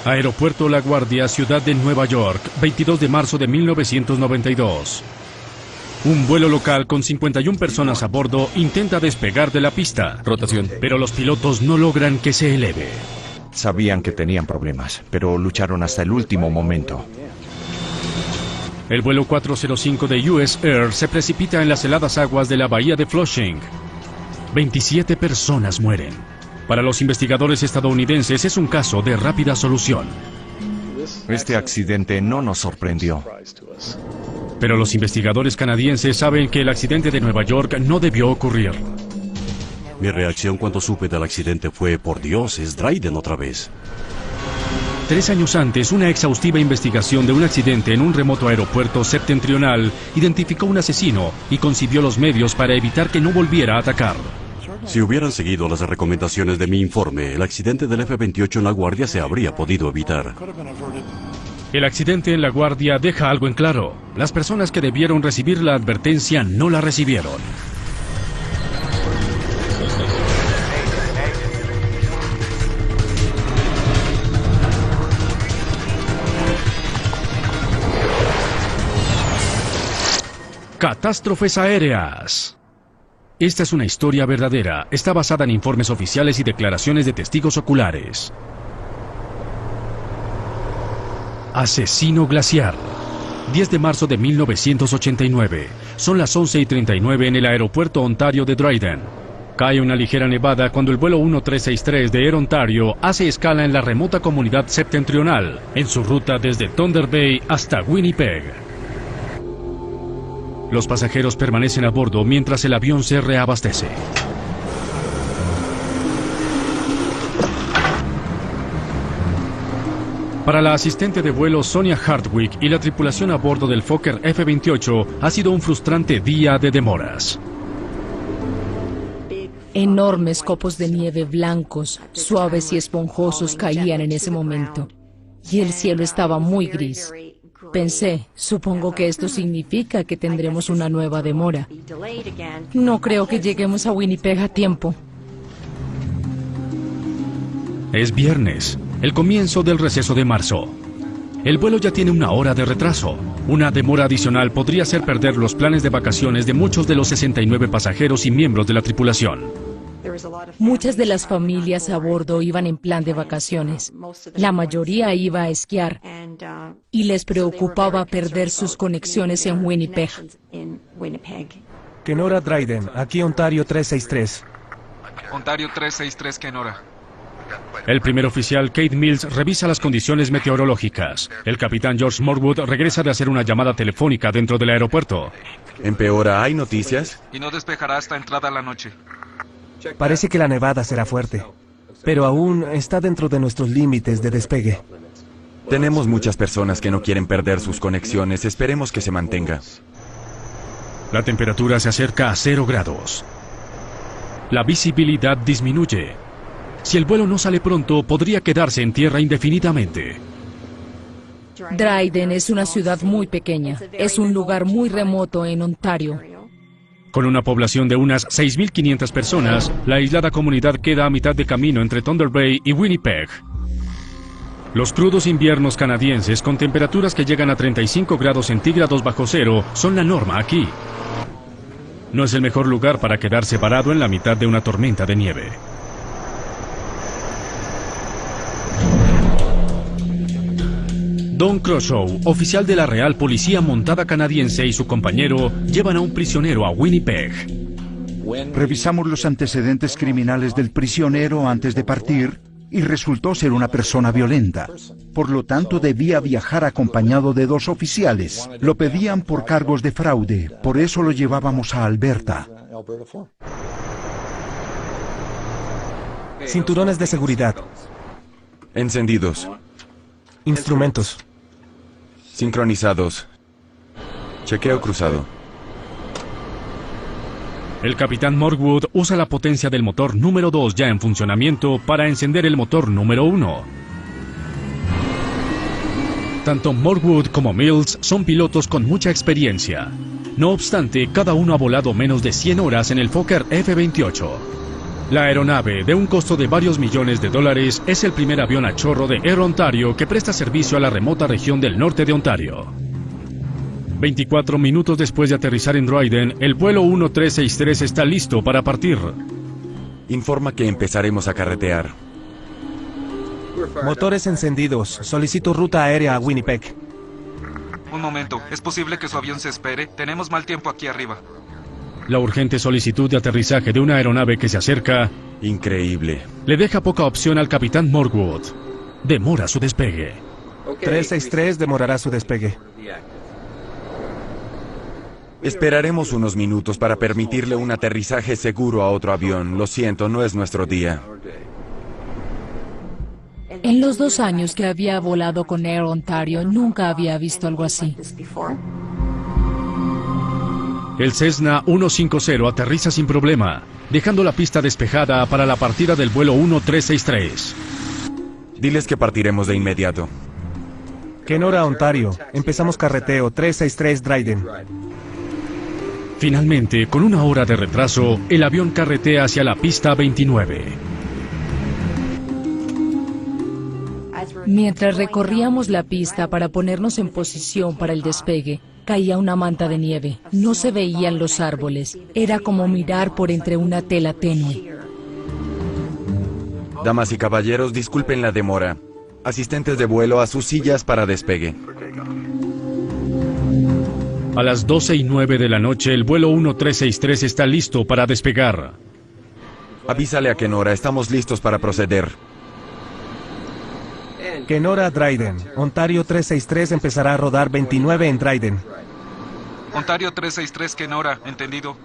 Aeropuerto La Guardia, Ciudad de Nueva York, 22 de marzo de 1992. Un vuelo local con 51 personas a bordo intenta despegar de la pista. Rotación. Pero los pilotos no logran que se eleve. Sabían que tenían problemas, pero lucharon hasta el último momento. El vuelo 405 de US Air se precipita en las heladas aguas de la bahía de Flushing. 27 personas mueren. Para los investigadores estadounidenses es un caso de rápida solución. Este accidente no nos sorprendió. Pero los investigadores canadienses saben que el accidente de Nueva York no debió ocurrir. Mi reacción cuando supe del accidente fue, por Dios, es Dryden otra vez. 3 años antes, una exhaustiva investigación de un accidente en un remoto aeropuerto septentrional identificó un asesino y concibió los medios para evitar que no volviera a atacar. Si hubieran seguido las recomendaciones de mi informe, el accidente del F-28 en La Guardia se habría podido evitar. El accidente en La Guardia deja algo en claro. Las personas que debieron recibir la advertencia no la recibieron. Catástrofes aéreas. Esta es una historia verdadera. Está basada en informes oficiales y declaraciones de testigos oculares. Asesino glaciar. 10 de marzo de 1989. Son las 11:39 en el aeropuerto Ontario de Dryden. Cae una ligera nevada cuando el vuelo 1363 de Air Ontario hace escala en la remota comunidad septentrional, en su ruta desde Thunder Bay hasta Winnipeg. Los pasajeros permanecen a bordo mientras el avión se reabastece. Para la asistente de vuelo Sonia Hardwick y la tripulación a bordo del Fokker F-28 ha sido un frustrante día de demoras. Enormes copos de nieve blancos, suaves y esponjosos caían en ese momento, y el cielo estaba muy gris. Pensé, supongo que esto significa que tendremos una nueva demora. No creo que lleguemos a Winnipeg a tiempo. Es viernes, el comienzo del receso de marzo. El vuelo ya tiene 1 hora de retraso. Una demora adicional podría hacer perder los planes de vacaciones de muchos de los 69 pasajeros y miembros de la tripulación. Muchas de las familias a bordo iban en plan de vacaciones. La mayoría iba a esquiar y les preocupaba perder sus conexiones en Winnipeg. Kenora Dryden, aquí Ontario 363. Ontario 363, Kenora. El primer oficial, Kate Mills, revisa las condiciones meteorológicas. El capitán George Morwood regresa de hacer una llamada telefónica dentro del aeropuerto. ¿Empeora? ¿Hay noticias? Y no despejará hasta entrada la noche. Parece que la nevada será fuerte, pero aún está dentro de nuestros límites de despegue. Tenemos muchas personas que no quieren perder sus conexiones. Esperemos que se mantenga. La temperatura se acerca a 0 grados. La visibilidad disminuye. Si el vuelo no sale pronto, podría quedarse en tierra indefinidamente. Dryden es una ciudad muy pequeña. Es un lugar muy remoto en Ontario. Con una población de unas 6.500 personas, la aislada comunidad queda a mitad de camino entre Thunder Bay y Winnipeg. Los crudos inviernos canadienses, con temperaturas que llegan a 35 grados centígrados bajo cero, son la norma aquí. No es el mejor lugar para quedarse varado en la mitad de una tormenta de nieve. Don Croshaw, oficial de la Real Policía Montada canadiense, y su compañero llevan a un prisionero a Winnipeg. Revisamos los antecedentes criminales del prisionero antes de partir y resultó ser una persona violenta. Por lo tanto, debía viajar acompañado de 2 oficiales. Lo pedían por cargos de fraude, por eso lo llevábamos a Alberta. Cinturones de seguridad. Encendidos. Instrumentos. Sincronizados. Chequeo cruzado. El capitán Morwood usa la potencia del motor número 2 ya en funcionamiento para encender el motor número 1. Tanto Morwood como Mills son pilotos con mucha experiencia. No obstante, cada uno ha volado menos de 100 horas en el Fokker F-28. La aeronave, de un costo de varios millones de dólares, es el primer avión a chorro de Air Ontario que presta servicio a la remota región del norte de Ontario. 24 minutos después de aterrizar en Dryden, el vuelo 1363 está listo para partir. Informa que empezaremos a carretear. Motores encendidos. Solicito ruta aérea a Winnipeg. Un momento, ¿es posible que su avión se espere? Tenemos mal tiempo aquí arriba. La urgente solicitud de aterrizaje de una aeronave que se acerca Increíble. le deja poca opción al capitán Morwood. Demora su despegue. 363 demorará su despegue. Esperaremos unos minutos para permitirle un aterrizaje seguro a otro avión. Lo siento, no es nuestro día. En los 2 años que había volado con Air Ontario, nunca había visto algo así. El Cessna 150 aterriza sin problema, dejando la pista despejada para la partida del vuelo 1363. Diles que partiremos de inmediato. Kenora, Ontario. Empezamos carreteo. 363 Dryden. Finalmente, con 1 hora de retraso, el avión carretea hacia la pista 29. Mientras recorríamos la pista para ponernos en posición para el despegue, caía una manta de nieve. No se veían los árboles. Era como mirar por entre una tela tenue. Damas y caballeros, disculpen la demora. Asistentes de vuelo a sus sillas para despegue. A las 12:09 de la noche, el vuelo 1363 está listo para despegar. Avísale a Kenora, estamos listos para proceder. Kenora, Dryden. Ontario 363 empezará a rodar 29 en Dryden. Ontario 363 Kenora, entendido.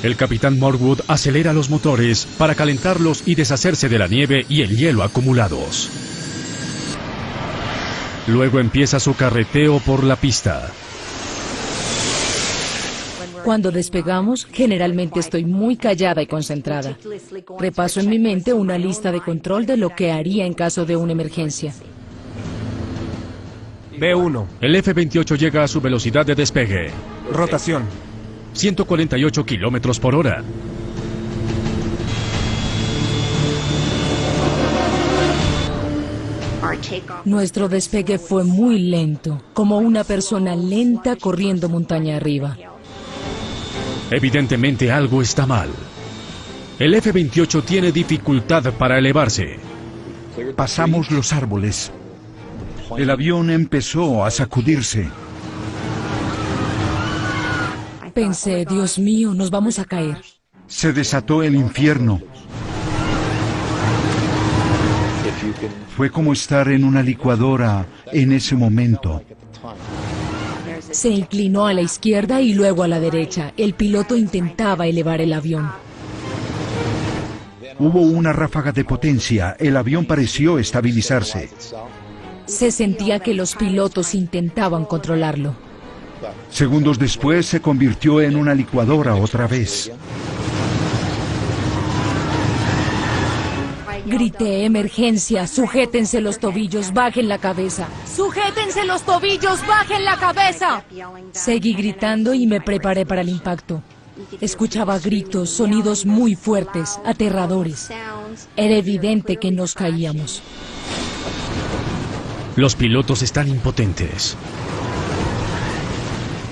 El capitán Morwood acelera los motores para calentarlos y deshacerse de la nieve y el hielo acumulados. Luego empieza su carreteo por la pista. Cuando despegamos, generalmente estoy muy callada y concentrada. Repaso en mi mente una lista de control de lo que haría en caso de una emergencia. B1. El F-28 llega a su velocidad de despegue, Rotación. 148 kilómetros por hora. Nuestro despegue fue muy lento, como una persona lenta corriendo montaña arriba. Evidentemente algo está mal. El F-28 tiene dificultad para elevarse. Pasamos los árboles. El avión empezó a sacudirse. Pensé, Dios mío, nos vamos a caer. Se desató el infierno. Fue como estar en una licuadora en ese momento. Se inclinó a la izquierda y luego a la derecha. El piloto intentaba elevar el avión. Hubo una ráfaga de potencia. El avión pareció estabilizarse. Se sentía que los pilotos intentaban controlarlo. Segundos después se convirtió en una licuadora otra vez. Grité, emergencia, sujétense los tobillos, bajen la cabeza. ¡Sujétense los tobillos, bajen la cabeza! Seguí gritando y me preparé para el impacto. Escuchaba gritos, sonidos muy fuertes, aterradores. Era evidente que nos caíamos. Los pilotos están impotentes.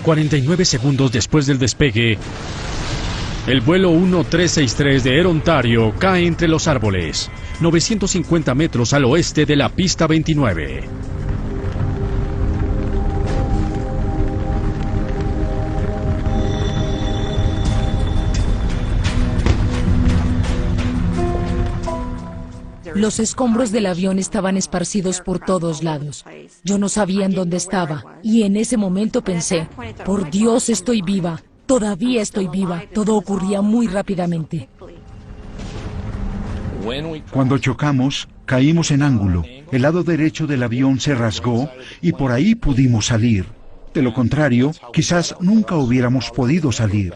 49 segundos después del despegue, el vuelo 1363 de Air Ontario cae entre los árboles, 950 metros al oeste de la pista 29. Los escombros del avión estaban esparcidos por todos lados. Yo no sabía en dónde estaba, y en ese momento pensé, por Dios, estoy viva. Todavía estoy viva. Todo ocurría muy rápidamente. Cuando chocamos, caímos en ángulo. El lado derecho del avión se rasgó y por ahí pudimos salir. De lo contrario, quizás nunca hubiéramos podido salir.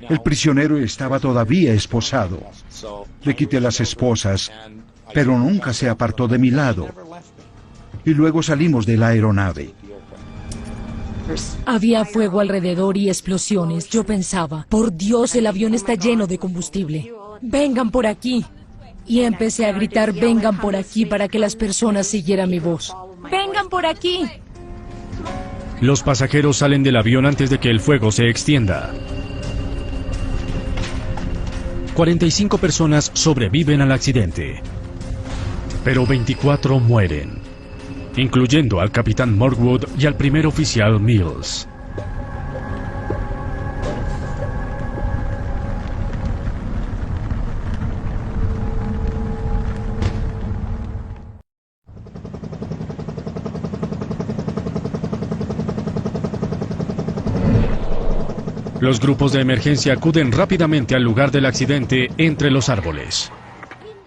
El prisionero estaba todavía esposado. Le quité las esposas, pero nunca se apartó de mi lado. Y luego salimos de la aeronave. Había fuego alrededor y explosiones. Yo pensaba, por Dios, el avión está lleno de combustible. ¡Vengan por aquí! Y empecé a gritar, vengan por aquí, para que las personas siguieran mi voz. ¡Vengan por aquí! Los pasajeros salen del avión antes de que el fuego se extienda. 45 personas sobreviven al accidente, pero 24 mueren, incluyendo al capitán Morwood y al primer oficial Mills. Los grupos de emergencia acuden rápidamente al lugar del accidente entre los árboles.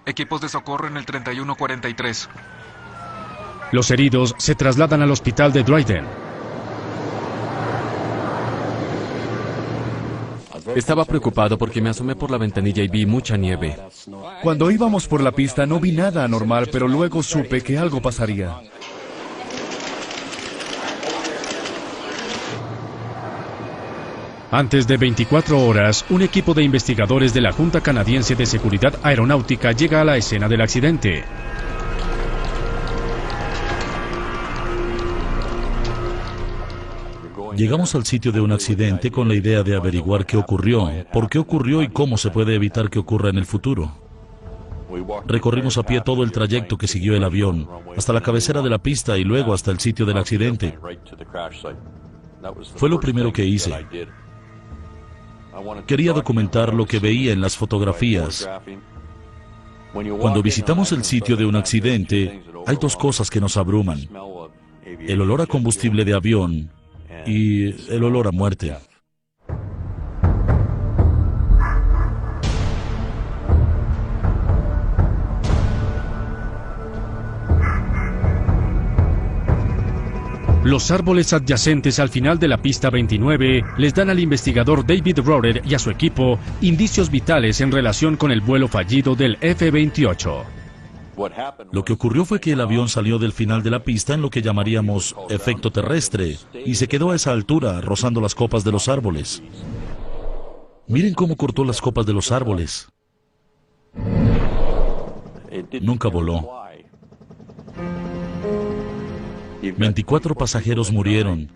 Equipos de socorro en el 3143. Los heridos se trasladan al hospital de Dryden. Estaba preocupado porque me asomé por la ventanilla y vi mucha nieve. Cuando íbamos por la pista no vi nada anormal, pero luego supe que algo pasaría. Antes de 24 horas, un equipo de investigadores de la Junta Canadiense de Seguridad Aeronáutica llega a la escena del accidente. Llegamos al sitio de un accidente con la idea de averiguar qué ocurrió, por qué ocurrió y cómo se puede evitar que ocurra en el futuro. Recorrimos a pie todo el trayecto que siguió el avión, hasta la cabecera de la pista y luego hasta el sitio del accidente. Fue lo primero que hice. Quería documentar lo que veía en las fotografías. Cuando visitamos el sitio de un accidente, hay dos cosas que nos abruman: el olor a combustible de avión y el olor a muerte. Los árboles adyacentes al final de la pista 29 les dan al investigador David Rohrer y a su equipo indicios vitales en relación con el vuelo fallido del F-28. Lo que ocurrió fue que el avión salió del final de la pista en lo que llamaríamos efecto terrestre y se quedó a esa altura, rozando las copas de los árboles. Miren cómo cortó las copas de los árboles. Nunca voló. 24 pasajeros murieron.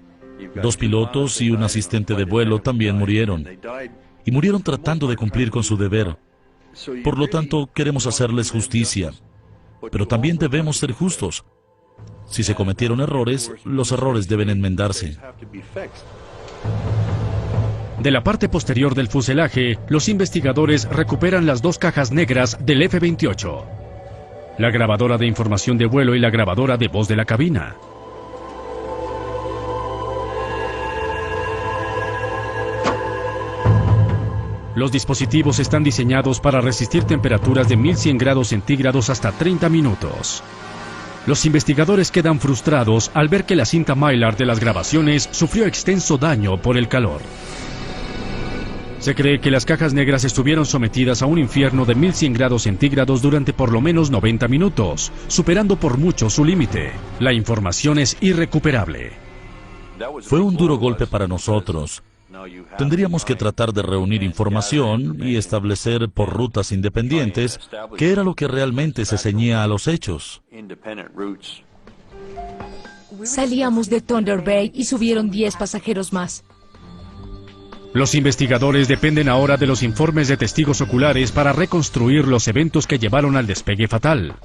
2 pilotos y un asistente de vuelo también murieron. Y murieron tratando de cumplir con su deber. Por lo tanto, queremos hacerles justicia. Pero también debemos ser justos. Si se cometieron errores, los errores deben enmendarse. De la parte posterior del fuselaje, los investigadores recuperan las 2 cajas negras del F-28. La grabadora de información de vuelo y la grabadora de voz de la cabina. Los dispositivos están diseñados para resistir temperaturas de 1100 grados centígrados hasta 30 minutos. Los investigadores quedan frustrados al ver que la cinta Mylar de las grabaciones sufrió extenso daño por el calor. Se cree que las cajas negras estuvieron sometidas a un infierno de 1100 grados centígrados durante por lo menos 90 minutos, superando por mucho su límite. La información es irrecuperable. Fue un duro golpe para nosotros. Tendríamos que tratar de reunir información y establecer por rutas independientes qué era lo que realmente se ceñía a los hechos. Salíamos de Thunder Bay y subieron 10 pasajeros más. Los investigadores dependen ahora de los informes de testigos oculares para reconstruir los eventos que llevaron al despegue fatal.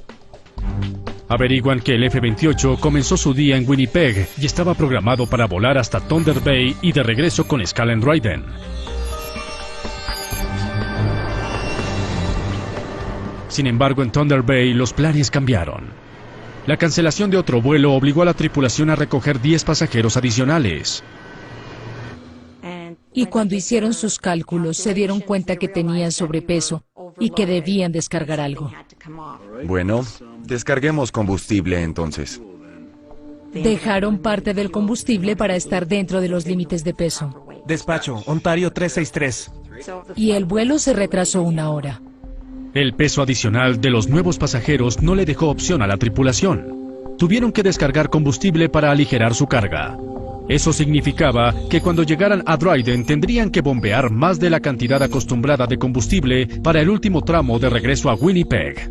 Averiguan que el F-28 comenzó su día en Winnipeg y estaba programado para volar hasta Thunder Bay y de regreso con escala en Dryden. Sin embargo, en Thunder Bay los planes cambiaron. La cancelación de otro vuelo obligó a la tripulación a recoger 10 pasajeros adicionales. Y cuando hicieron sus cálculos, se dieron cuenta que tenían sobrepeso y que debían descargar algo. Bueno, descarguemos combustible entonces. Dejaron parte del combustible para estar dentro de los límites de peso. Despacho, Ontario 363. Y el vuelo se retrasó 1 hora. El peso adicional de los nuevos pasajeros no le dejó opción a la tripulación. Tuvieron que descargar combustible para aligerar su carga. Eso significaba que cuando llegaran a Dryden tendrían que bombear más de la cantidad acostumbrada de combustible para el último tramo de regreso a Winnipeg.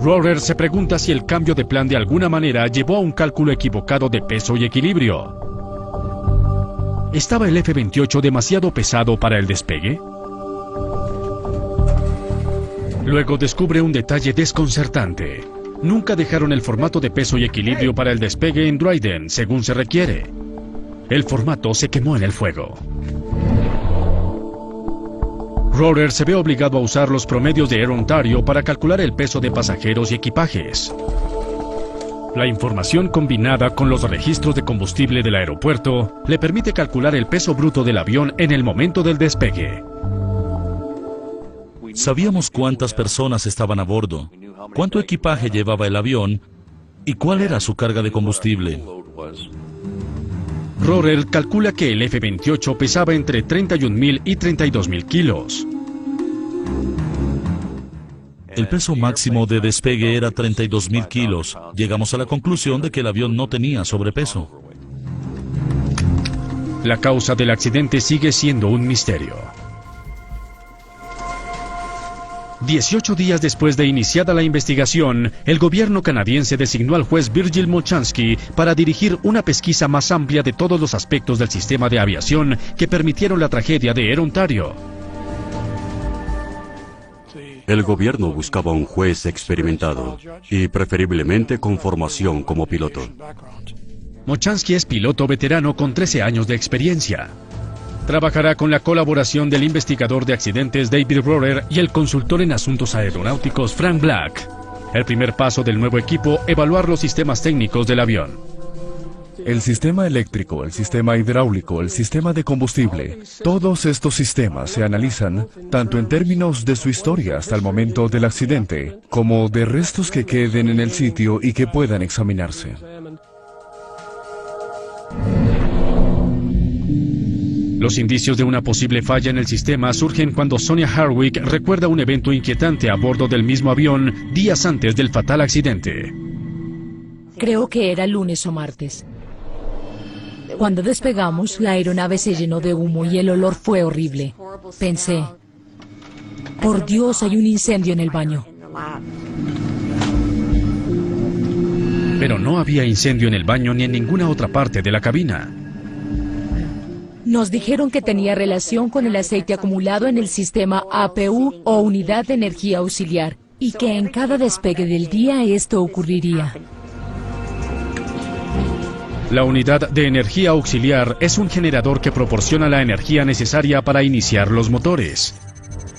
Rohrer se pregunta si el cambio de plan de alguna manera llevó a un cálculo equivocado de peso y equilibrio. ¿Estaba el F-28 demasiado pesado para el despegue? Luego descubre un detalle desconcertante. Nunca dejaron el formato de peso y equilibrio para el despegue en Dryden, según se requiere. El formato se quemó en el fuego. Rohrer se ve obligado a usar los promedios de Air Ontario para calcular el peso de pasajeros y equipajes. La información combinada con los registros de combustible del aeropuerto le permite calcular el peso bruto del avión en el momento del despegue. Sabíamos cuántas personas estaban a bordo, cuánto equipaje llevaba el avión y cuál era su carga de combustible. Rohrer calcula que el F-28 pesaba entre 31.000 y 32.000 kilos. El peso máximo de despegue era 32.000 kilos. Llegamos a la conclusión de que el avión no tenía sobrepeso. La causa del accidente sigue siendo un misterio. 18 días después de iniciada la investigación, el gobierno canadiense designó al juez Virgil Molchansky para dirigir una pesquisa más amplia de todos los aspectos del sistema de aviación que permitieron la tragedia de Air Ontario. El gobierno buscaba un juez experimentado y preferiblemente con formación como piloto. Molchansky es piloto veterano con 13 años de experiencia. Trabajará con la colaboración del investigador de accidentes David Rohrer y el consultor en asuntos aeronáuticos Frank Black. El primer paso del nuevo equipo, evaluar los sistemas técnicos del avión. El sistema eléctrico, el sistema hidráulico, el sistema de combustible, todos estos sistemas se analizan tanto en términos de su historia hasta el momento del accidente, como de restos que queden en el sitio y que puedan examinarse. Los indicios de una posible falla en el sistema surgen cuando Sonia Harwick recuerda un evento inquietante a bordo del mismo avión días antes del fatal accidente. Creo que era lunes o martes. Cuando despegamos, la aeronave se llenó de humo y el olor fue horrible. Pensé, por Dios, hay un incendio en el baño. Pero no había incendio en el baño ni en ninguna otra parte de la cabina. Nos dijeron que tenía relación con el aceite acumulado en el sistema APU o Unidad de Energía Auxiliar, y que en cada despegue del día esto ocurriría. La unidad de energía auxiliar es un generador que proporciona la energía necesaria para iniciar los motores.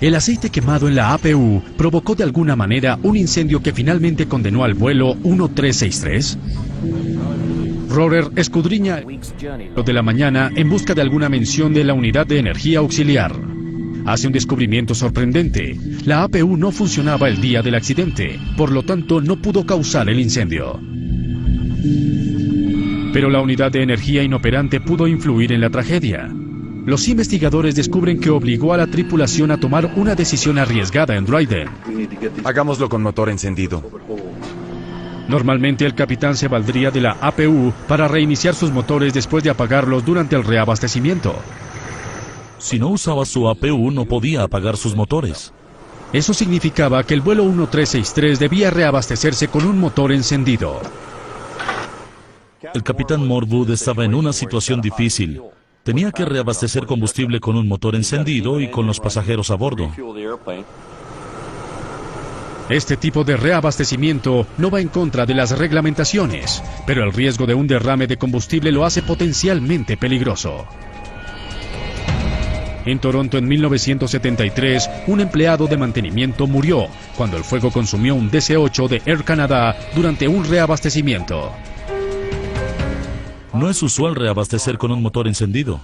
El aceite quemado en la APU provocó de alguna manera un incendio que finalmente condenó al vuelo 1363. Rohrer escudriña lo de la mañana en busca de alguna mención de la unidad de energía auxiliar. Hace un descubrimiento sorprendente. La APU no funcionaba el día del accidente, por lo tanto no pudo causar el incendio. Pero la unidad de energía inoperante pudo influir en la tragedia. Los investigadores descubren que obligó a la tripulación a tomar una decisión arriesgada en Dryden. Hagámoslo con motor encendido. Normalmente el capitán se valdría de la APU para reiniciar sus motores después de apagarlos durante el reabastecimiento. Si no usaba su APU, no podía apagar sus motores. Eso significaba que el vuelo 1363 debía reabastecerse con un motor encendido. El capitán Morwood estaba en una situación difícil. Tenía que reabastecer combustible con un motor encendido y con los pasajeros a bordo. Este tipo de reabastecimiento no va en contra de las reglamentaciones, pero el riesgo de un derrame de combustible lo hace potencialmente peligroso. En Toronto en 1973, un empleado de mantenimiento murió cuando el fuego consumió un DC-8 de Air Canada durante un reabastecimiento. No es usual reabastecer con un motor encendido.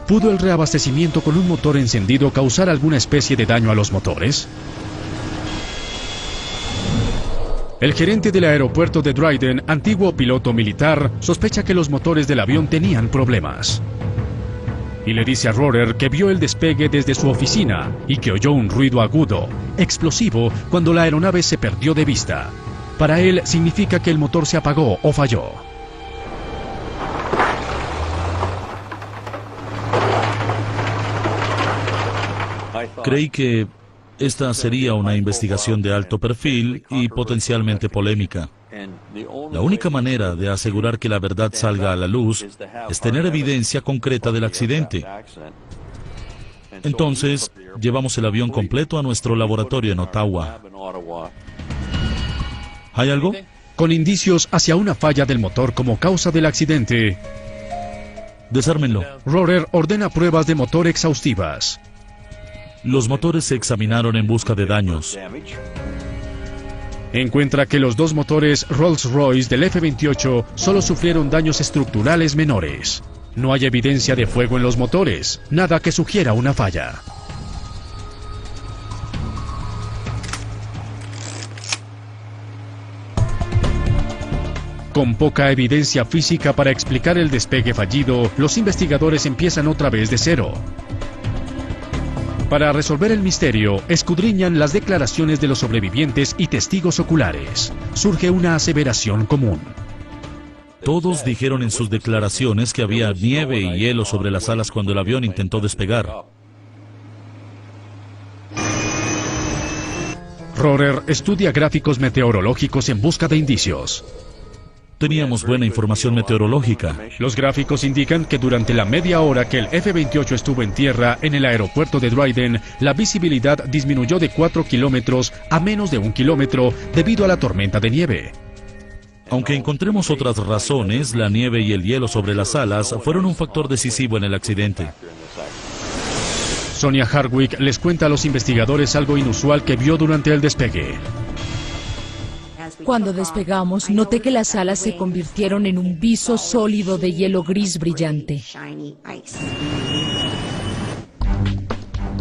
¿Pudo el reabastecimiento con un motor encendido causar alguna especie de daño a los motores? El gerente del aeropuerto de Dryden, antiguo piloto militar, sospecha que los motores del avión tenían problemas. Y le dice a Rohrer que vio el despegue desde su oficina y que oyó un ruido agudo, explosivo, cuando la aeronave se perdió de vista. Para él significa que el motor se apagó o falló. Creí que esta sería una investigación de alto perfil y potencialmente polémica. La única manera de asegurar que la verdad salga a la luz es tener evidencia concreta del accidente. Entonces, llevamos el avión completo a nuestro laboratorio en Ottawa. ¿Hay algo? Con indicios hacia una falla del motor como causa del accidente, Desármenlo. Rohrer ordena pruebas de motor exhaustivas. Los motores se examinaron en busca de daños. Encuentra que los dos motores Rolls-Royce del F-28 solo sufrieron daños estructurales menores. No hay evidencia de fuego en los motores, nada que sugiera una falla. Con poca evidencia física para explicar el despegue fallido, los investigadores empiezan otra vez de cero. Para resolver el misterio, escudriñan las declaraciones de los sobrevivientes y testigos oculares. Surge una aseveración común. Todos dijeron en sus declaraciones que había nieve y hielo sobre las alas cuando el avión intentó despegar. Rohrer estudia gráficos meteorológicos en busca de indicios. Teníamos buena información meteorológica. Los gráficos indican que durante la media hora que el F-28 estuvo en tierra en el aeropuerto de Dryden, la visibilidad disminuyó de 4 kilómetros a menos de 1 kilómetro debido a la tormenta de nieve. Aunque encontremos otras razones, la nieve y el hielo sobre las alas fueron un factor decisivo en el accidente. Sonia Hardwick les cuenta a los investigadores algo inusual que vio durante el despegue. Cuando despegamos, noté que las alas se convirtieron en un viso sólido de hielo gris brillante.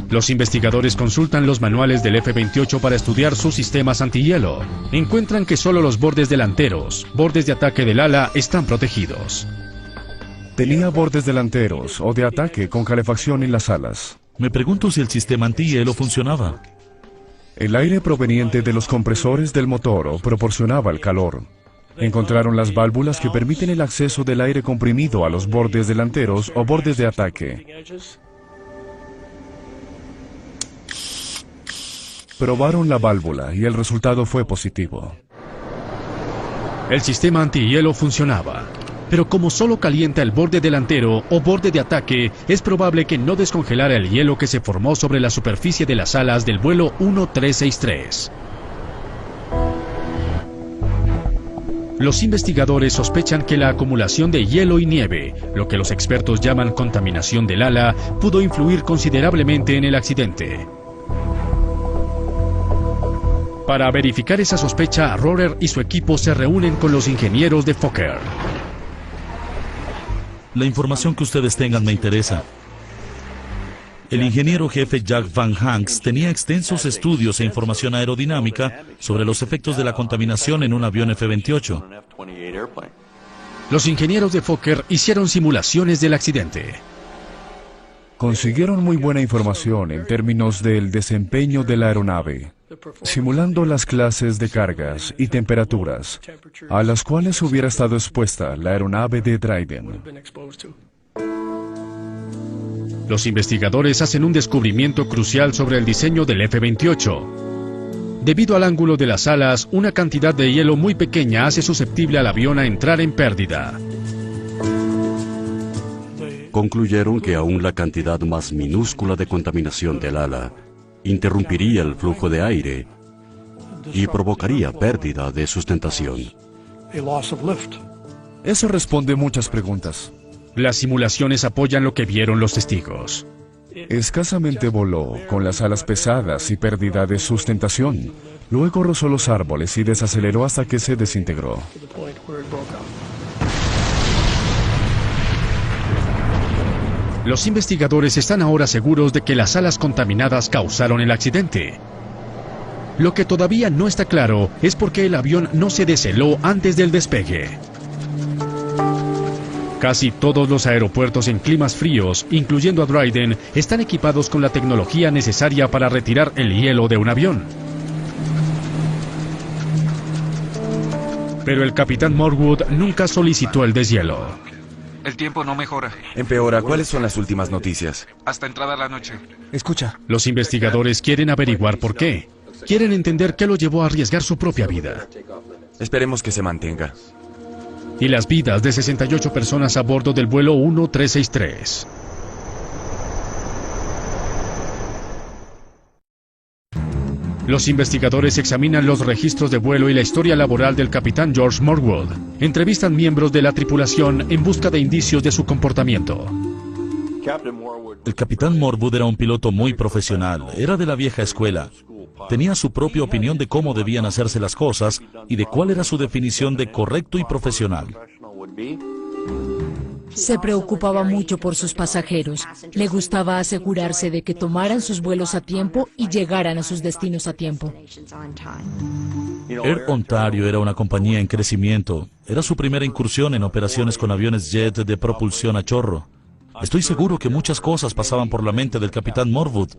Los investigadores consultan los manuales del F-28 para estudiar sus sistemas antihielo. Encuentran que solo los bordes delanteros, bordes de ataque del ala, están protegidos. Tenía bordes delanteros o de ataque con calefacción en las alas. Me pregunto si el sistema antihielo funcionaba. El aire proveniente de los compresores del motor proporcionaba el calor. Encontraron las válvulas que permiten el acceso del aire comprimido a los bordes delanteros o bordes de ataque. Probaron la válvula y el resultado fue positivo. El sistema antihielo funcionaba, pero como solo calienta el borde delantero o borde de ataque, es probable que no descongelara el hielo que se formó sobre la superficie de las alas del vuelo 1363. Los investigadores sospechan que la acumulación de hielo y nieve, lo que los expertos llaman contaminación del ala, pudo influir considerablemente en el accidente. Para verificar esa sospecha, Rohrer y su equipo se reúnen con los ingenieros de Fokker. La información que ustedes tengan me interesa. El ingeniero jefe Jack Van Hanks tenía extensos estudios e información aerodinámica sobre los efectos de la contaminación en un avión F-28. Los ingenieros de Fokker hicieron simulaciones del accidente. Consiguieron muy buena información en términos del desempeño de la aeronave, simulando las clases de cargas y temperaturas a las cuales hubiera estado expuesta la aeronave de Dryden. Los investigadores hacen un descubrimiento crucial sobre el diseño del F-28. Debido al ángulo de las alas, una cantidad de hielo muy pequeña hace susceptible al avión a entrar en pérdida. Concluyeron que aún la cantidad más minúscula de contaminación del ala interrumpiría el flujo de aire y provocaría pérdida de sustentación. Eso responde muchas preguntas. Las simulaciones apoyan lo que vieron los testigos. Escasamente voló, con las alas pesadas y pérdida de sustentación. Luego rozó los árboles y desaceleró hasta que se desintegró. Los investigadores están ahora seguros de que las alas contaminadas causaron el accidente. Lo que todavía no está claro es por qué el avión no se desheló antes del despegue. Casi todos los aeropuertos en climas fríos, incluyendo a Dryden, están equipados con la tecnología necesaria para retirar el hielo de un avión. Pero el capitán Morwood nunca solicitó el deshielo. El tiempo no mejora. Empeora. ¿Cuáles son las últimas noticias? Hasta entrada la noche. Escucha. Los investigadores quieren averiguar por qué. Quieren entender qué lo llevó a arriesgar su propia vida. Esperemos que se mantenga. Y las vidas de 68 personas a bordo del vuelo 1363. Los investigadores examinan los registros de vuelo y la historia laboral del capitán George Morwood. Entrevistan miembros de la tripulación en busca de indicios de su comportamiento. El capitán Morwood era un piloto muy profesional, era de la vieja escuela. Tenía su propia opinión de cómo debían hacerse las cosas y de cuál era su definición de correcto y profesional. Se preocupaba mucho por sus pasajeros. Le gustaba asegurarse de que tomaran sus vuelos a tiempo y llegaran a sus destinos a tiempo. Air Ontario era una compañía en crecimiento. Era su primera incursión en operaciones con aviones jet de propulsión a chorro. Estoy seguro que muchas cosas pasaban por la mente del capitán Morwood.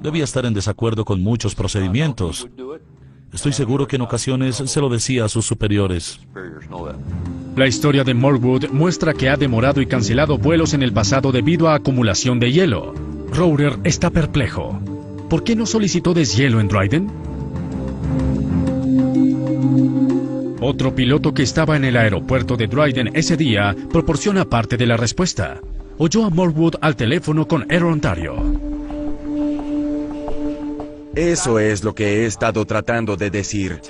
Debía estar en desacuerdo con muchos procedimientos. Estoy seguro que en ocasiones se lo decía a sus superiores. La historia de Morwood muestra que ha demorado y cancelado vuelos en el pasado debido a acumulación de hielo. Rohrer está perplejo. ¿Por qué no solicitó deshielo en Dryden? Otro piloto que estaba en el aeropuerto de Dryden ese día proporciona parte de la respuesta. Oyó a Morwood al teléfono con Air Ontario. Eso es lo que he estado tratando de decir.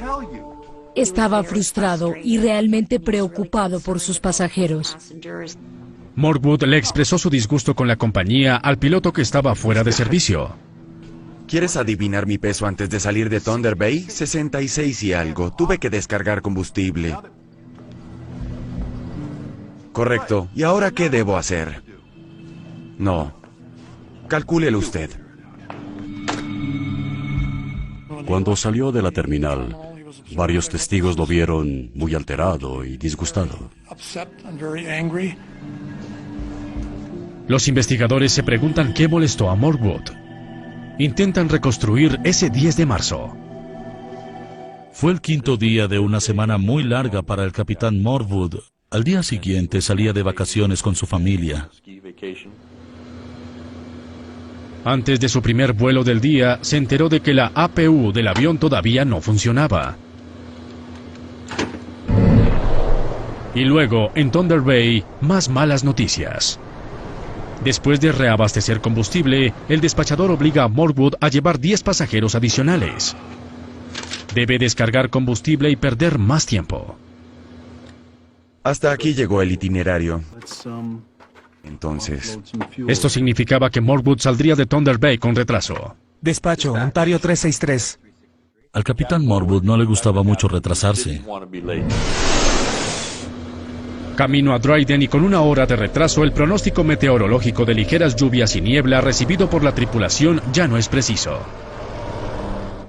Estaba frustrado y realmente preocupado por sus pasajeros. Morwood le expresó su disgusto con la compañía al piloto que estaba fuera de servicio. ¿Quieres adivinar mi peso antes de salir de Thunder Bay? 66 y algo. Tuve que descargar combustible. Correcto. ¿Y ahora qué debo hacer? No. Calcúlelo usted. Cuando salió de la terminal, varios testigos lo vieron muy alterado y disgustado. Los investigadores se preguntan qué molestó a Morwood. Intentan reconstruir ese 10 de marzo. Fue el quinto día de una semana muy larga para el capitán Morwood. Al día siguiente salía de vacaciones con su familia. Antes de su primer vuelo del día, se enteró de que la APU del avión todavía no funcionaba. Y luego, en Thunder Bay, más malas noticias. Después de reabastecer combustible, el despachador obliga a Morwood a llevar 10 pasajeros adicionales. Debe descargar combustible y perder más tiempo. Hasta aquí llegó el itinerario. Entonces, esto significaba que Morwood saldría de Thunder Bay con retraso. Despacho, Ontario 363. Al capitán Morwood no le gustaba mucho retrasarse. Camino a Dryden y con una hora de retraso, el pronóstico meteorológico de ligeras lluvias y niebla recibido por la tripulación ya no es preciso.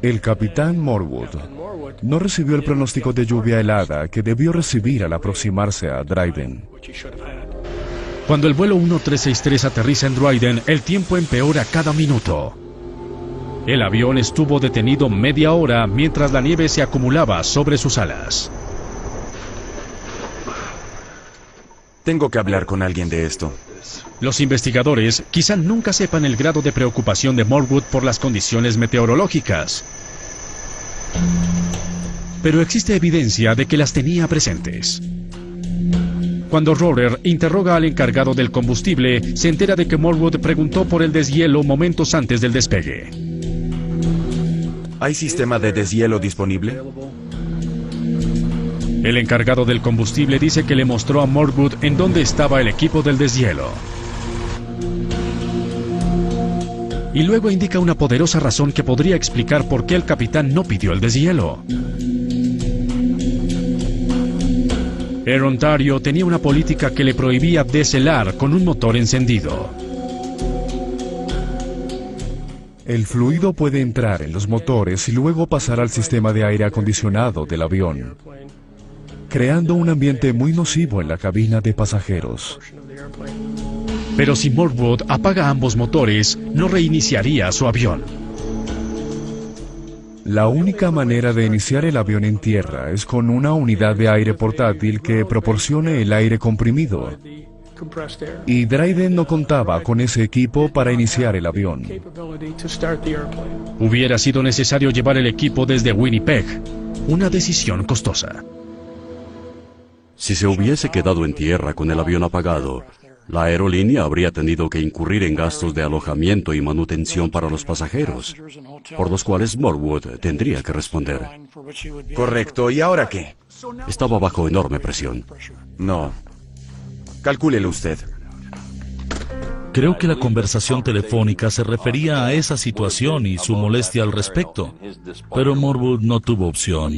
El capitán Morwood no recibió el pronóstico de lluvia helada que debió recibir al aproximarse a Dryden. Cuando el vuelo 1363 aterriza en Dryden, el tiempo empeora cada minuto. El avión estuvo detenido media hora mientras la nieve se acumulaba sobre sus alas. Tengo que hablar con alguien de esto. Los investigadores quizá nunca sepan el grado de preocupación de Morwood por las condiciones meteorológicas. Pero existe evidencia de que las tenía presentes. Cuando Rohrer interroga al encargado del combustible, se entera de que Morwood preguntó por el deshielo momentos antes del despegue. ¿Hay sistema de deshielo disponible? El encargado del combustible dice que le mostró a Morwood en dónde estaba el equipo del deshielo. Y luego indica una poderosa razón que podría explicar por qué el capitán no pidió el deshielo. Air Ontario tenía una política que le prohibía deshelar con un motor encendido. El fluido puede entrar en los motores y luego pasar al sistema de aire acondicionado del avión, creando un ambiente muy nocivo en la cabina de pasajeros. Pero si Morwood apaga ambos motores, no reiniciaría su avión. La única manera de iniciar el avión en tierra es con una unidad de aire portátil que proporcione el aire comprimido. Y Dryden no contaba con ese equipo para iniciar el avión. Hubiera sido necesario llevar el equipo desde Winnipeg, una decisión costosa. Si se hubiese quedado en tierra con el avión apagado, la aerolínea habría tenido que incurrir en gastos de alojamiento y manutención para los pasajeros, por los cuales Morwood tendría que responder. Correcto, ¿y ahora qué? Estaba bajo enorme presión. No. Calcúlelo usted. Creo que la conversación telefónica se refería a esa situación y su molestia al respecto, pero Morwood no tuvo opción.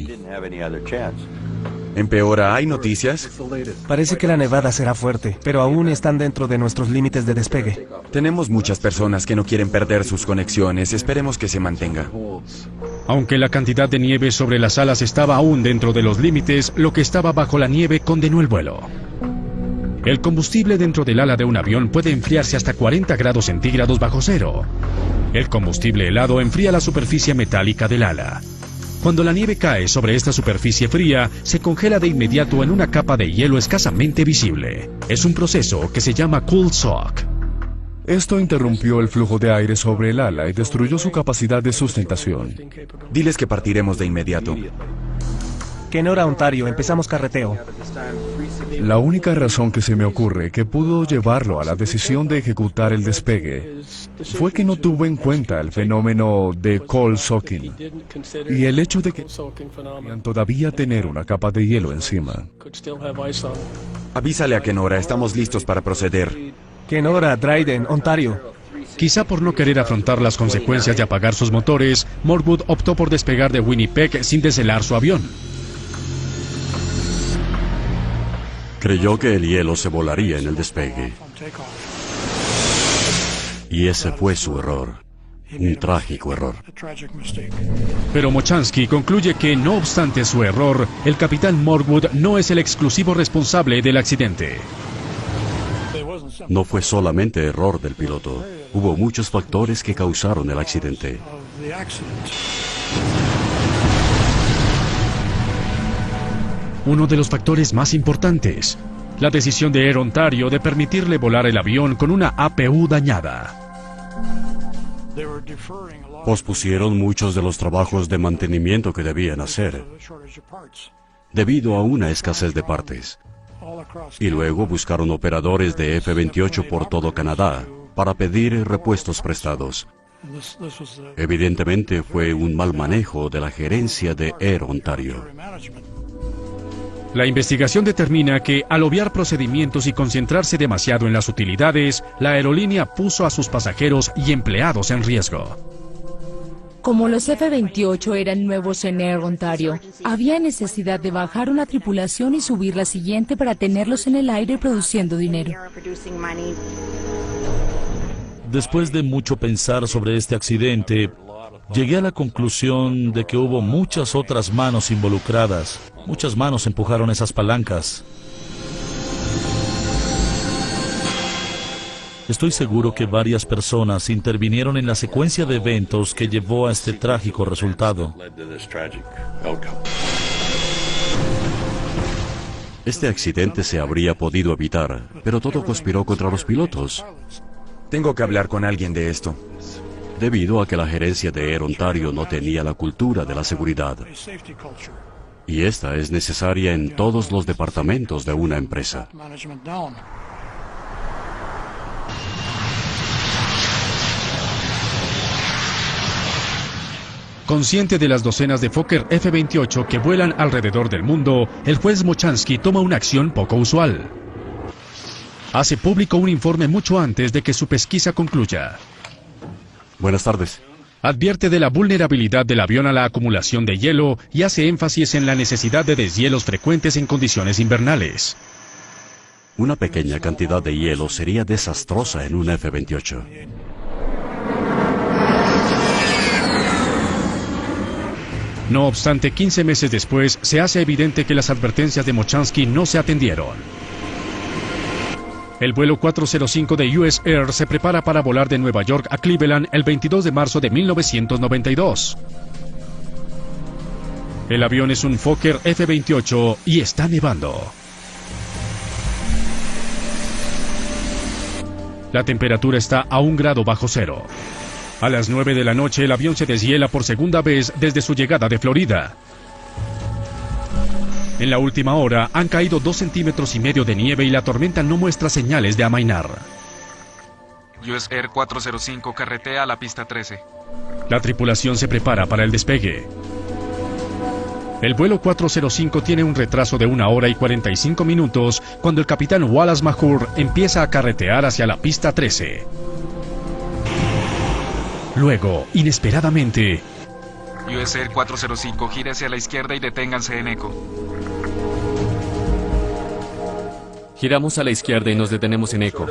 ¿Empeora? ¿Hay noticias? Parece que la nevada será fuerte, pero aún están dentro de nuestros límites de despegue. Tenemos muchas personas que no quieren perder sus conexiones. Esperemos que se mantenga. Aunque la cantidad de nieve sobre las alas estaba aún dentro de los límites, lo que estaba bajo la nieve condenó el vuelo. El combustible dentro del ala de un avión puede enfriarse hasta 40 grados centígrados bajo cero. El combustible helado enfría la superficie metálica del ala. Cuando la nieve cae sobre esta superficie fría, se congela de inmediato en una capa de hielo escasamente visible. Es un proceso que se llama cold shock. Esto interrumpió el flujo de aire sobre el ala y destruyó su capacidad de sustentación. Diles que partiremos de inmediato. Kenora, Ontario, empezamos carreteo. La única razón que se me ocurre que pudo llevarlo a la decisión de ejecutar el despegue fue que no tuvo en cuenta el fenómeno de cold shocking y el hecho de que podían todavía tener una capa de hielo encima. Avísale a Kenora, estamos listos para proceder. Kenora, Dryden, Ontario. Quizá por no querer afrontar las consecuencias de apagar sus motores, Morwood optó por despegar de Winnipeg sin deshelar su avión. Creyó que el hielo se volaría en el despegue. Y ese fue su error. Un trágico error. Pero Mochansky concluye que, no obstante su error, el capitán Morwood no es el exclusivo responsable del accidente. No fue solamente error del piloto. Hubo muchos factores que causaron el accidente. Uno de los factores más importantes, la decisión de Air Ontario de permitirle volar el avión con una APU dañada. Pospusieron muchos de los trabajos de mantenimiento que debían hacer, debido a una escasez de partes. Y luego buscaron operadores de F-28 por todo Canadá para pedir repuestos prestados. Evidentemente fue un mal manejo de la gerencia de Air Ontario. La investigación determina que, al obviar procedimientos y concentrarse demasiado en las utilidades, la aerolínea puso a sus pasajeros y empleados en riesgo. Como los F-28 eran nuevos en Air Ontario, había necesidad de bajar una tripulación y subir la siguiente para tenerlos en el aire produciendo dinero. Después de mucho pensar sobre este accidente, llegué a la conclusión de que hubo muchas otras manos involucradas. Muchas manos empujaron esas palancas. Estoy seguro que varias personas intervinieron en la secuencia de eventos que llevó a este trágico resultado. Este accidente se habría podido evitar, pero todo conspiró contra los pilotos. Tengo que hablar con alguien de esto. Debido a que la gerencia de Air Ontario no tenía la cultura de la seguridad. Y esta es necesaria en todos los departamentos de una empresa. Consciente de las docenas de Fokker F-28 que vuelan alrededor del mundo, el juez Mochansky toma una acción poco usual. Hace público un informe mucho antes de que su pesquisa concluya. Buenas tardes. Advierte de la vulnerabilidad del avión a la acumulación de hielo y hace énfasis en la necesidad de deshielos frecuentes en condiciones invernales. Una pequeña cantidad de hielo sería desastrosa en un F-28. No obstante, 15 meses después, se hace evidente que las advertencias de Mochansky no se atendieron. El vuelo 405 de US Air se prepara para volar de Nueva York a Cleveland el 22 de marzo de 1992. El avión es un Fokker F-28 y está nevando. La temperatura está a 1 grado bajo cero. A las 9 de la noche el avión se deshiela por segunda vez desde su llegada de Florida. En la última hora han caído 2,5 centímetros de nieve y la tormenta no muestra señales de amainar. US Air 405 carretea a la pista 13. La tripulación se prepara para el despegue. El vuelo 405 tiene un retraso de 1 hora y 45 minutos cuando el capitán Wallace Mahour empieza a carretear hacia la pista 13. Luego, inesperadamente, US Air 405 gire hacia la izquierda y deténganse en eco. Giramos a la izquierda y nos detenemos en eco.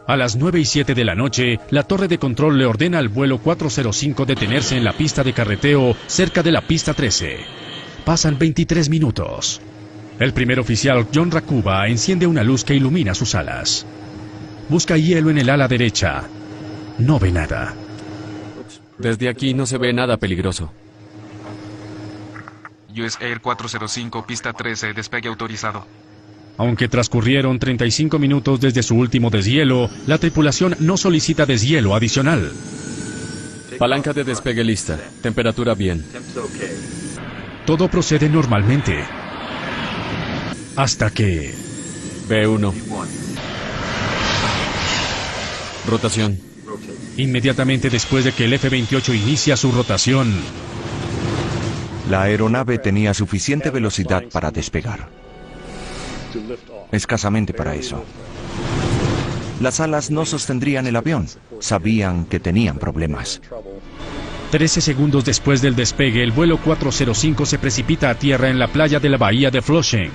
a las 9:07 de la noche, la torre de control le ordena al vuelo 405 detenerse en la pista de carreteo cerca de la pista 13. Pasan 23 minutos. El primer oficial, John Rakuba, enciende una luz que ilumina sus alas. Busca hielo en el ala derecha. No ve nada. Desde aquí no se ve nada peligroso. US Air 405, pista 13, despegue autorizado. Aunque transcurrieron 35 minutos desde su último deshielo, la tripulación no solicita deshielo adicional. Palanca de despegue lista. Temperatura bien. Todo procede normalmente. Hasta que... B1. Rotación. Inmediatamente después de que el F-28 inicia su rotación, la aeronave tenía suficiente velocidad para despegar. Escasamente para eso. Las alas no sostendrían el avión. Sabían que tenían problemas. 13 segundos después del despegue, el vuelo 405 se precipita a tierra en la playa de la bahía de Flushing.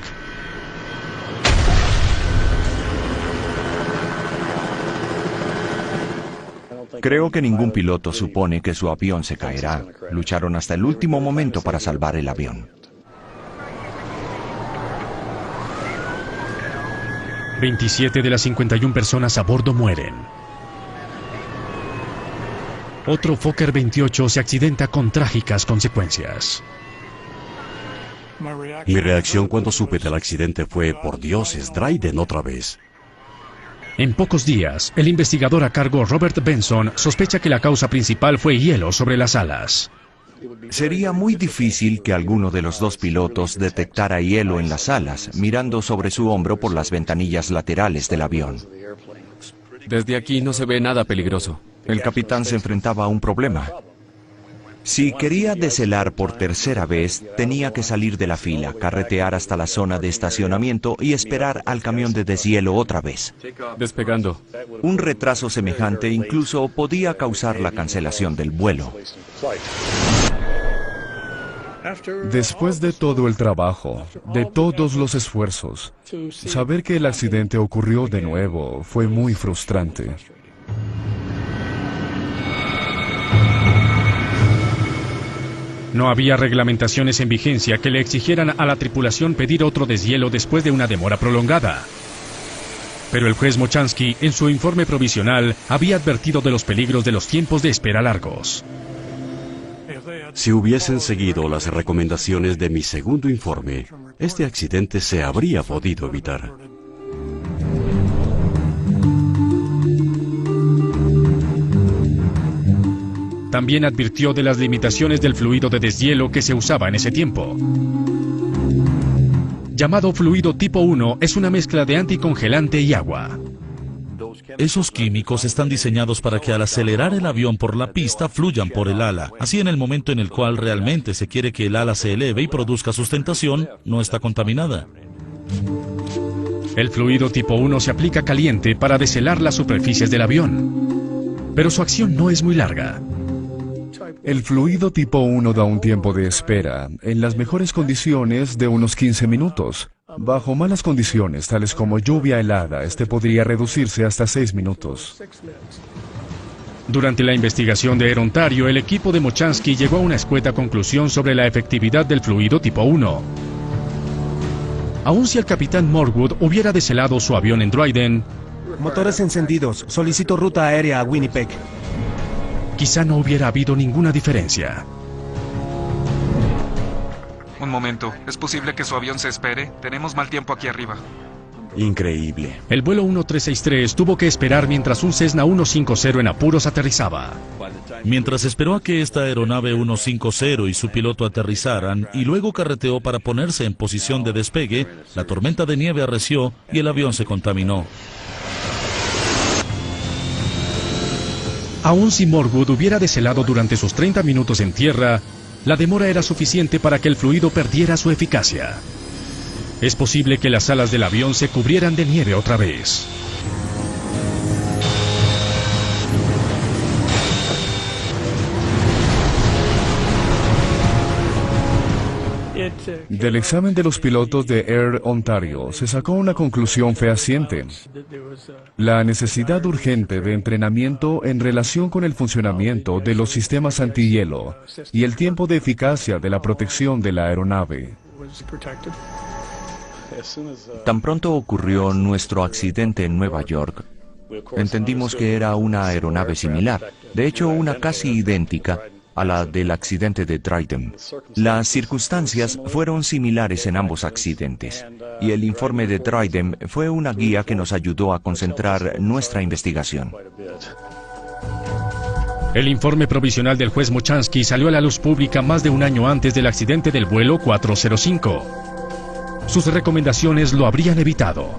Creo que ningún piloto supone que su avión se caerá. Lucharon hasta el último momento para salvar el avión. 27 de las 51 personas a bordo mueren. Otro Fokker 28 se accidenta con trágicas consecuencias. Mi reacción cuando supe del accidente fue, por Dios, es Dryden otra vez. En pocos días, el investigador a cargo Robert Benson sospecha que la causa principal fue hielo sobre las alas. Sería muy difícil que alguno de los dos pilotos detectara hielo en las alas, mirando sobre su hombro por las ventanillas laterales del avión. Desde aquí no se ve nada peligroso. El capitán se enfrentaba a un problema. Si quería deshelar por tercera vez, tenía que salir de la fila, carretear hasta la zona de estacionamiento y esperar al camión de deshielo otra vez. Despegando. Un retraso semejante incluso podía causar la cancelación del vuelo. Después de todo el trabajo, de todos los esfuerzos, saber que el accidente ocurrió de nuevo fue muy frustrante. No había reglamentaciones en vigencia que le exigieran a la tripulación pedir otro deshielo después de una demora prolongada. Pero el juez Mochansky, en su informe provisional, había advertido de los peligros de los tiempos de espera largos. Si hubiesen seguido las recomendaciones de mi segundo informe, este accidente se habría podido evitar. También advirtió de las limitaciones del fluido de deshielo que se usaba en ese tiempo. Llamado fluido tipo 1, es una mezcla de anticongelante y agua. Esos químicos están diseñados para que al acelerar el avión por la pista fluyan por el ala. Así, en el momento en el cual realmente se quiere que el ala se eleve y produzca sustentación, no está contaminada. El fluido tipo 1 se aplica caliente para deshelar las superficies del avión. Pero su acción no es muy larga. El fluido tipo 1 da un tiempo de espera, en las mejores condiciones, de unos 15 minutos. Bajo malas condiciones, tales como lluvia helada, este podría reducirse hasta 6 minutos. Durante la investigación de Air Ontario, el equipo de Mochansky llegó a una escueta conclusión sobre la efectividad del fluido tipo 1. Aun si el capitán Morwood hubiera deshelado su avión en Dryden, motores encendidos, solicito ruta aérea a Winnipeg. Quizá no hubiera habido ninguna diferencia. Un momento, ¿es posible que su avión se espere? Tenemos mal tiempo aquí arriba. Increíble. El vuelo 1363 tuvo que esperar mientras un Cessna 150 en apuros aterrizaba. Mientras esperó a que esta aeronave 150 y su piloto aterrizaran y luego carreteó para ponerse en posición de despegue, la tormenta de nieve arreció y el avión se contaminó. Aun si Morwood hubiera deshelado durante sus 30 minutos en tierra, la demora era suficiente para que el fluido perdiera su eficacia. Es posible que las alas del avión se cubrieran de nieve otra vez. Del examen de los pilotos de Air Ontario se sacó una conclusión fehaciente: la necesidad urgente de entrenamiento en relación con el funcionamiento de los sistemas antihielo y el tiempo de eficacia de la protección de la aeronave. Tan pronto ocurrió nuestro accidente en Nueva York, entendimos que era una aeronave similar, de hecho una casi idéntica a la del accidente de Dryden. Las circunstancias fueron similares en ambos accidentes, y el informe de Dryden fue una guía que nos ayudó a concentrar nuestra investigación. El informe provisional del juez Mochansky salió a la luz pública más de un año antes del accidente del vuelo 405. Sus recomendaciones lo habrían evitado.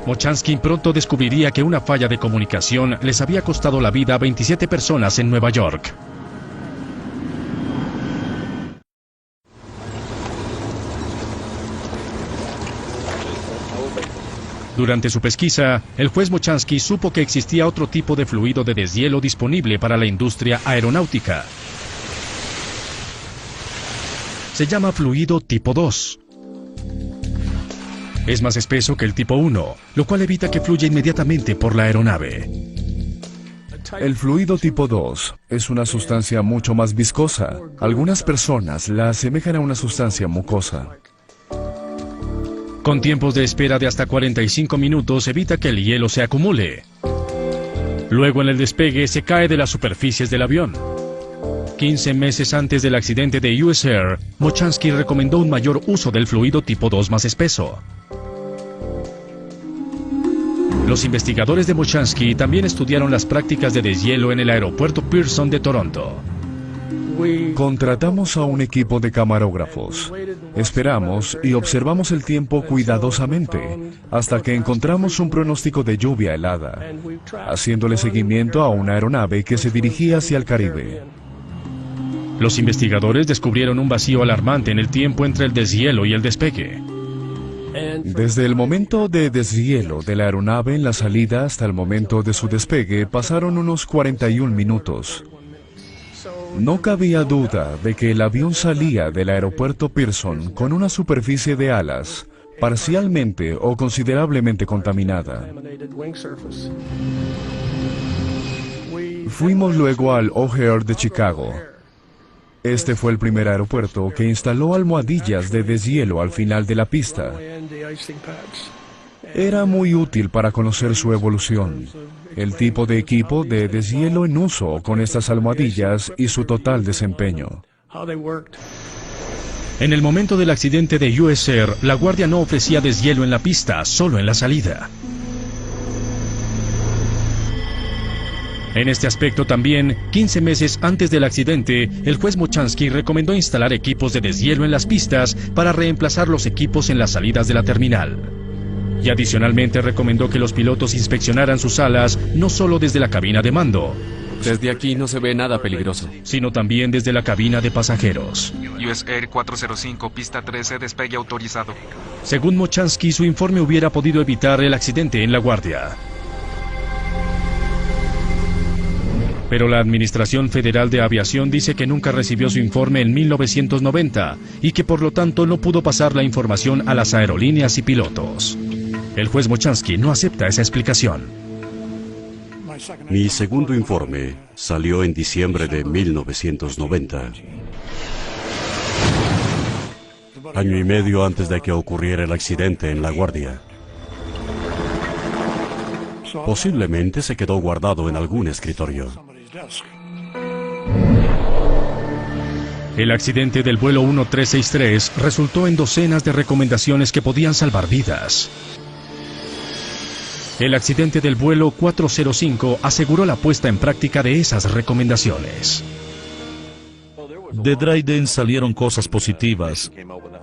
Mochansky pronto descubriría que una falla de comunicación les había costado la vida a 27 personas en Nueva York. Durante su pesquisa, el juez Mochansky supo que existía otro tipo de fluido de deshielo disponible para la industria aeronáutica. Se llama fluido tipo 2. Es más espeso que el tipo 1, lo cual evita que fluya inmediatamente por la aeronave. El fluido tipo 2 es una sustancia mucho más viscosa. Algunas personas la asemejan a una sustancia mucosa. Con tiempos de espera de hasta 45 minutos evita que el hielo se acumule. Luego en el despegue se cae de las superficies del avión. 15 meses antes del accidente de US Air, Mochansky recomendó un mayor uso del fluido tipo 2 más espeso. Los investigadores de Mochansky también estudiaron las prácticas de deshielo en el aeropuerto Pearson de Toronto. Contratamos a un equipo de camarógrafos. Esperamos y observamos el tiempo cuidadosamente hasta que encontramos un pronóstico de lluvia helada, haciéndole seguimiento a una aeronave que se dirigía hacia el Caribe. Los investigadores descubrieron un vacío alarmante en el tiempo entre el deshielo y el despegue. Desde el momento de deshielo de la aeronave en la salida hasta el momento de su despegue pasaron unos 41 minutos. No cabía duda de que el avión salía del aeropuerto Pearson con una superficie de alas parcialmente o considerablemente contaminada. Fuimos luego al O'Hare de Chicago. Este fue el primer aeropuerto que instaló almohadillas de deshielo al final de la pista. Era muy útil para conocer su evolución, el tipo de equipo de deshielo en uso con estas almohadillas y su total desempeño. En el momento del accidente de US Air, la guardia no ofrecía deshielo en la pista, solo en la salida. En este aspecto también, 15 meses antes del accidente, el juez Mochansky recomendó instalar equipos de deshielo en las pistas para reemplazar los equipos en las salidas de la terminal. Y adicionalmente recomendó que los pilotos inspeccionaran sus alas no solo desde la cabina de mando, Desde aquí no se ve nada peligroso, sino también desde la cabina de pasajeros. US Air 405, pista 13, despegue autorizado. Según Mochansky, su informe hubiera podido evitar el accidente en La Guardia. Pero la Administración Federal de Aviación dice que nunca recibió su informe en 1990 y que por lo tanto no pudo pasar la información a las aerolíneas y pilotos. El juez Mochansky no acepta esa explicación. Mi segundo informe salió en diciembre de 1990. Año y medio antes de que ocurriera el accidente en La Guardia. Posiblemente se quedó guardado en algún escritorio. El accidente del vuelo 1363 resultó en docenas de recomendaciones que podían salvar vidas. El accidente del vuelo 405 aseguró la puesta en práctica de esas recomendaciones. De Dryden salieron cosas positivas.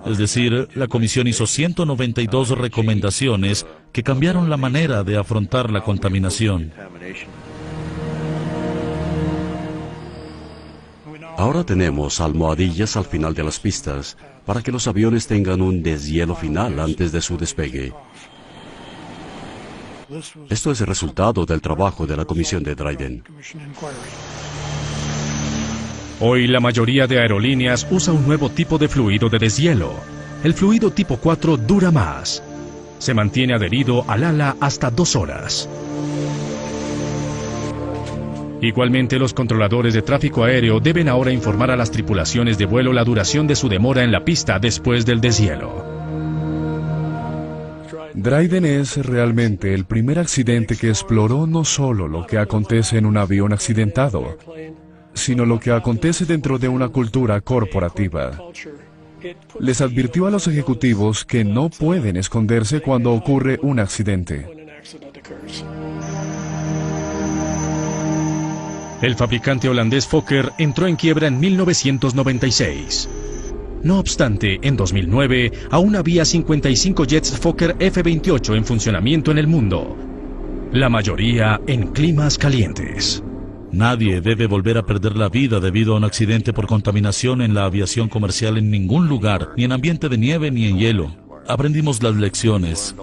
Es decir, la comisión hizo 192 recomendaciones que cambiaron la manera de afrontar la contaminación. Ahora tenemos almohadillas al final de las pistas para que los aviones tengan un deshielo final antes de su despegue. Esto es el resultado del trabajo de la comisión de Dryden. Hoy la mayoría de aerolíneas usa un nuevo tipo de fluido de deshielo. El fluido tipo 4 dura más. Se mantiene adherido al ala hasta 2 horas. Igualmente, los controladores de tráfico aéreo deben ahora informar a las tripulaciones de vuelo la duración de su demora en la pista después del deshielo. Dryden es realmente el primer accidente que exploró no solo lo que acontece en un avión accidentado, sino lo que acontece dentro de una cultura corporativa. Les advirtió a los ejecutivos que no pueden esconderse cuando ocurre un accidente. El fabricante holandés Fokker entró en quiebra en 1996. No obstante, en 2009 aún había 55 jets Fokker F-28 en funcionamiento en el mundo, la mayoría en climas calientes. Nadie debe volver a perder la vida debido a un accidente por contaminación en la aviación comercial en ningún lugar, ni en ambiente de nieve ni en hielo. Aprendimos las lecciones.